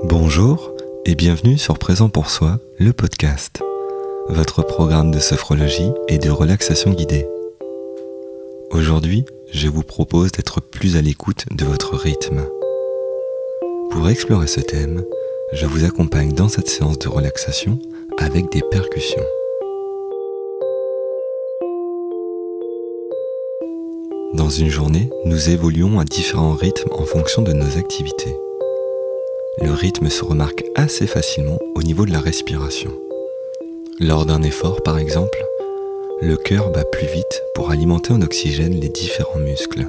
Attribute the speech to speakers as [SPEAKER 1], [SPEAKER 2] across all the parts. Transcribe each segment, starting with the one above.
[SPEAKER 1] Bonjour et bienvenue sur Présent pour Soi, le podcast, votre programme de sophrologie et de relaxation guidée. Aujourd'hui, je vous propose d'être plus à l'écoute de votre rythme. Pour explorer ce thème, je vous accompagne dans cette séance de relaxation avec des percussions. Dans une journée, nous évoluons à différents rythmes en fonction de nos activités. Le rythme se remarque assez facilement au niveau de la respiration. Lors d'un effort, par exemple, le cœur bat plus vite pour alimenter en oxygène les différents muscles.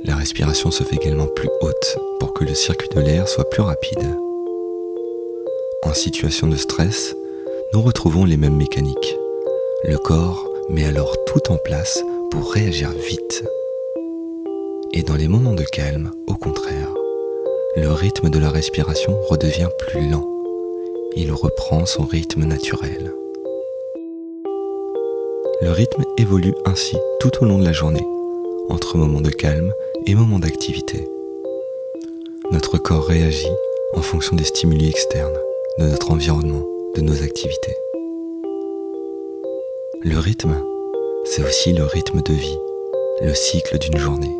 [SPEAKER 1] La respiration se fait également plus haute pour que le circuit de l'air soit plus rapide. En situation de stress, nous retrouvons les mêmes mécaniques. Le corps met alors tout en place pour réagir vite. Et dans les moments de calme, au contraire, le rythme de la respiration redevient plus lent. Il reprend son rythme naturel. Le rythme évolue ainsi tout au long de la journée, entre moments de calme et moments d'activité. Notre corps réagit en fonction des stimuli externes, de notre environnement, de nos activités. Le rythme, c'est aussi le rythme de vie, le cycle d'une journée.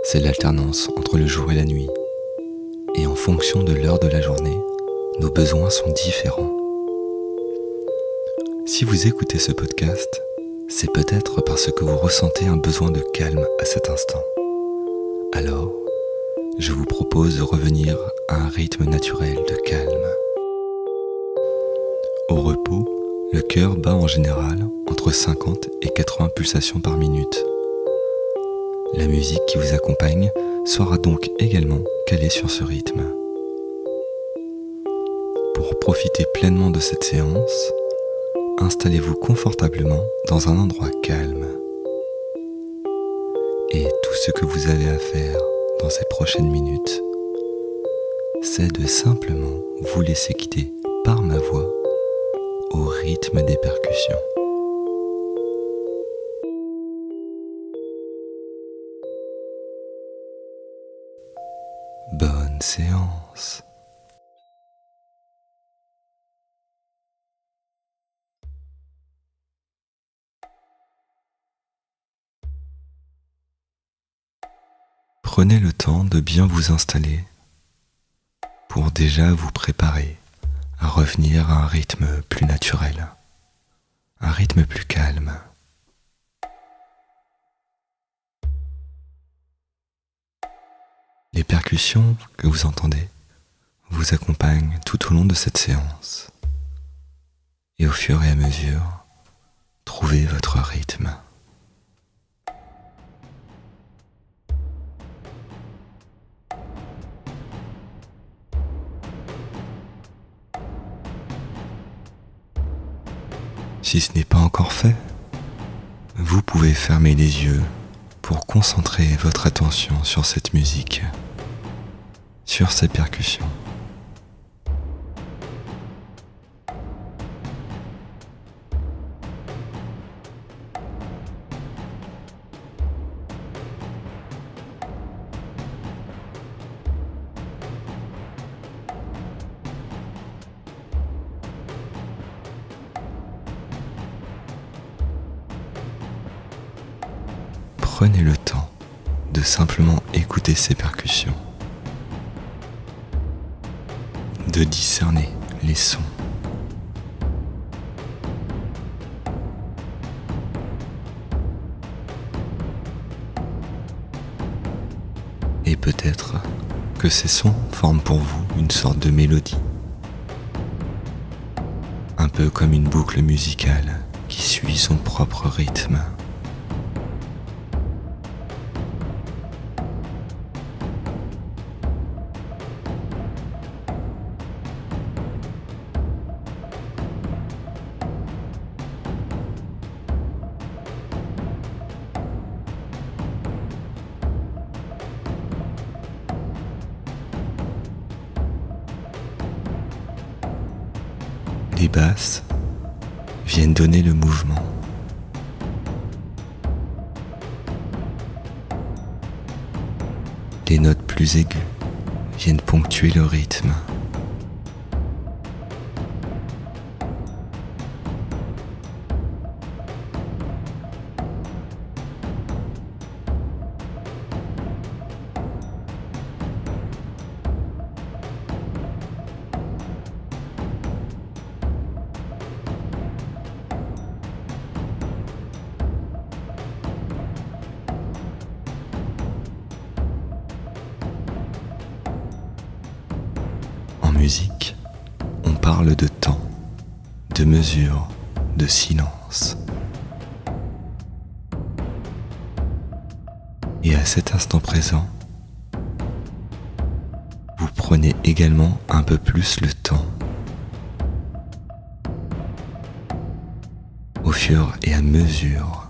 [SPEAKER 1] C'est l'alternance entre le jour et la nuit. Et en fonction de l'heure de la journée, nos besoins sont différents. Si vous écoutez ce podcast, c'est peut-être parce que vous ressentez un besoin de calme à cet instant. Alors, je vous propose de revenir à un rythme naturel de calme. Au repos, le cœur bat en général entre 50 et 80 pulsations par minute. La musique qui vous accompagne sera donc également calée sur ce rythme. Pour profiter pleinement de cette séance, installez-vous confortablement dans un endroit calme. Et tout ce que vous avez à faire dans ces prochaines minutes, c'est de simplement vous laisser guider par ma voix au rythme des percussions. Bonne séance. Prenez le temps de bien vous installer pour déjà vous préparer à revenir à un rythme plus naturel, un rythme plus calme. Les percussions que vous entendez vous accompagnent tout au long de cette séance. Et au fur et à mesure, trouvez votre rythme. Si ce n'est pas encore fait, vous pouvez fermer les yeux pour concentrer votre attention sur cette musique, sur ces percussions. Prenez le temps de simplement écouter ces percussions, de discerner les sons. Et peut-être que ces sons forment pour vous une sorte de mélodie, un peu comme une boucle musicale qui suit son propre rythme. Les basses viennent donner le mouvement. Les notes plus aiguës viennent ponctuer le rythme. En musique, on parle de temps, de mesure, de silence. Et à cet instant présent, vous prenez également un peu plus le temps. Au fur et à mesure,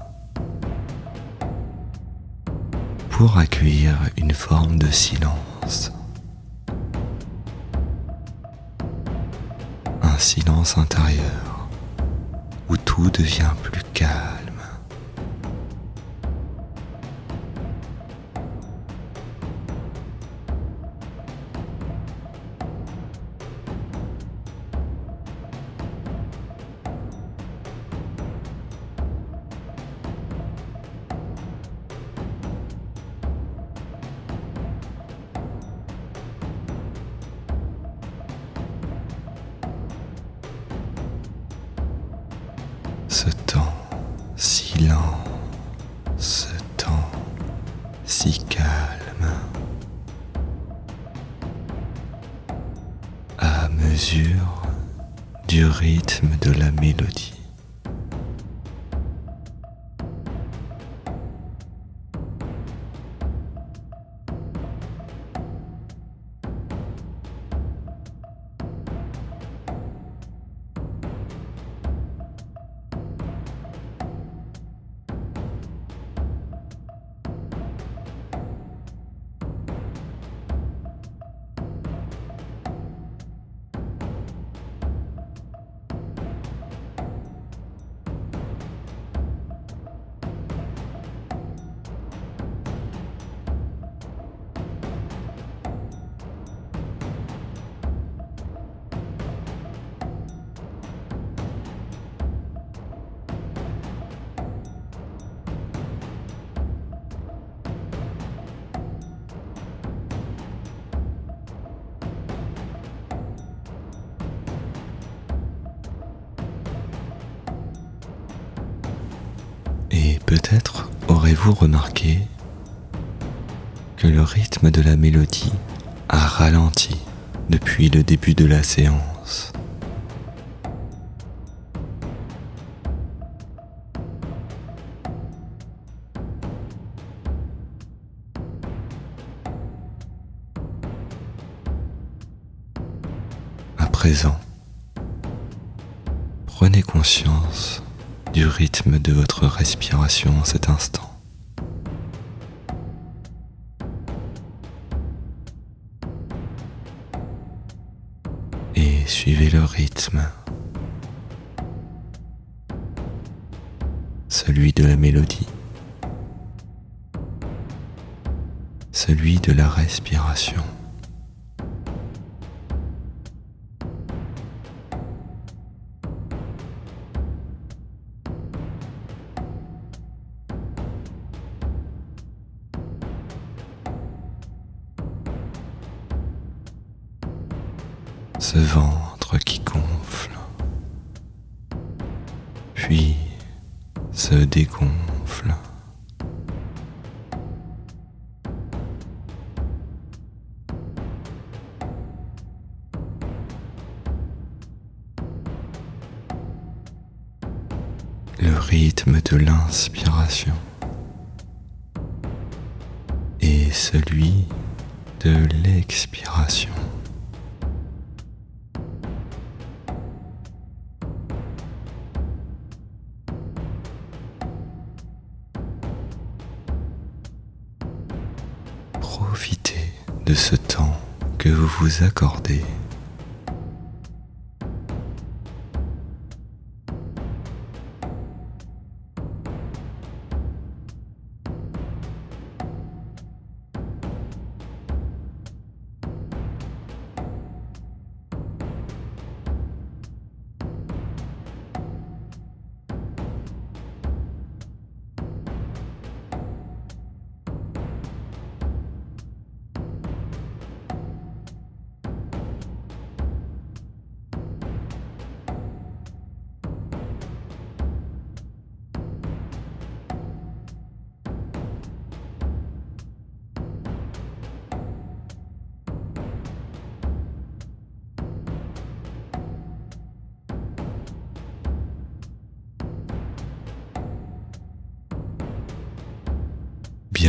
[SPEAKER 1] pour accueillir une forme de silence. Un silence intérieur où tout devient plus calme. Ce temps si lent, ce temps si calme, à mesure du rythme de la mélodie. Et peut-être aurez-vous remarqué que le rythme de la mélodie a ralenti depuis le début de la séance. À présent, prenez conscience du rythme de votre respiration en cet instant. Et suivez le rythme, celui de la mélodie, celui de la respiration. Ce ventre qui gonfle, puis se dégonfle. Le rythme de l'inspiration et celui de l'expiration. Profitez de ce temps que vous vous accordez.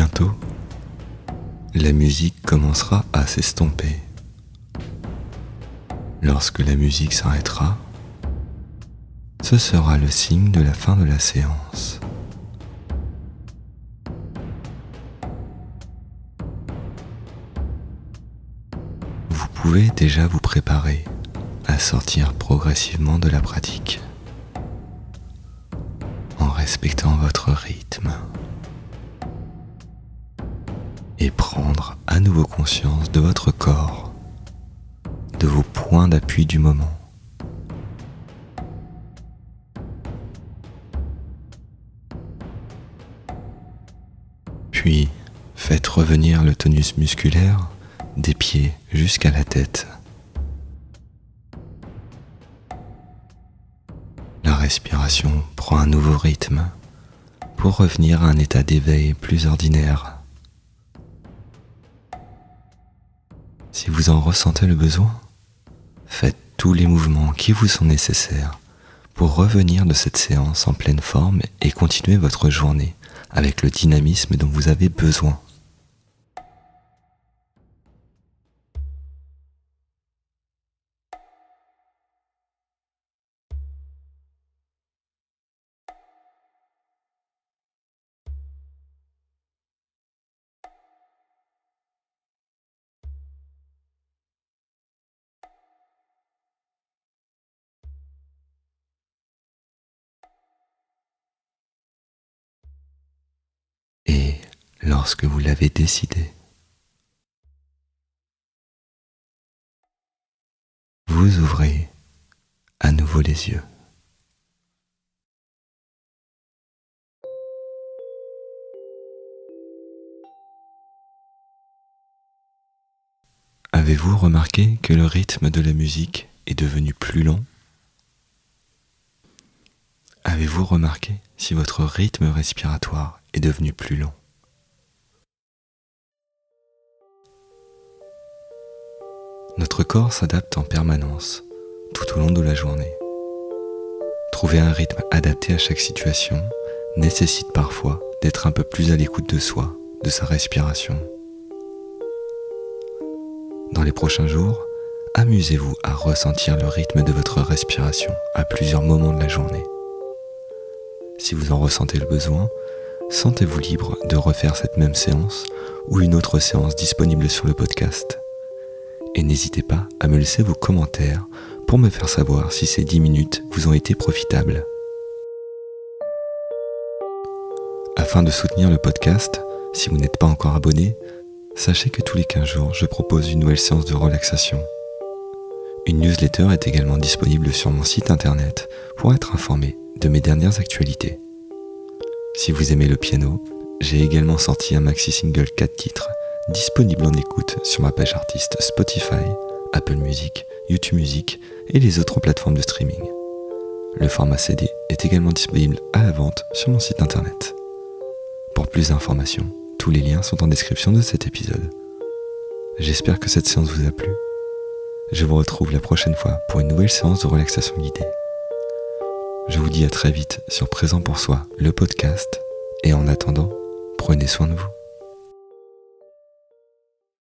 [SPEAKER 1] Bientôt, la musique commencera à s'estomper. Lorsque la musique s'arrêtera, ce sera le signe de la fin de la séance. Vous pouvez déjà vous préparer à sortir progressivement de la pratique en respectant votre rythme et prendre à nouveau conscience de votre corps, de vos points d'appui du moment. Puis, faites revenir le tonus musculaire des pieds jusqu'à la tête. La respiration prend un nouveau rythme pour revenir à un état d'éveil plus ordinaire. Si vous en ressentez le besoin, faites tous les mouvements qui vous sont nécessaires pour revenir de cette séance en pleine forme et continuer votre journée avec le dynamisme dont vous avez besoin. Et lorsque vous l'avez décidé, vous ouvrez à nouveau les yeux. Avez-vous remarqué que le rythme de la musique est devenu plus lent ? Avez-vous remarqué si votre rythme respiratoire est devenu plus lent ? Notre corps s'adapte en permanence tout au long de la journée. Trouver un rythme adapté à chaque situation nécessite parfois d'être un peu plus à l'écoute de soi, de sa respiration. Dans les prochains jours, amusez-vous à ressentir le rythme de votre respiration à plusieurs moments de la journée. Si vous en ressentez le besoin, sentez-vous libre de refaire cette même séance ou une autre séance disponible sur le podcast. Et n'hésitez pas à me laisser vos commentaires pour me faire savoir si ces 10 minutes vous ont été profitables. Afin de soutenir le podcast, si vous n'êtes pas encore abonné, sachez que tous les 15 jours, je propose une nouvelle séance de relaxation. Une newsletter est également disponible sur mon site internet pour être informé de mes dernières actualités. Si vous aimez le piano, j'ai également sorti un maxi single 4 titres disponible en écoute sur ma page artiste Spotify, Apple Music, YouTube Music et les autres plateformes de streaming. Le format CD est également disponible à la vente sur mon site internet. Pour plus d'informations, tous les liens sont en description de cet épisode. J'espère que cette séance vous a plu. Je vous retrouve la prochaine fois pour une nouvelle séance de relaxation guidée. Je vous dis à très vite sur Présent pour Soi, le podcast, et en attendant, prenez soin de vous.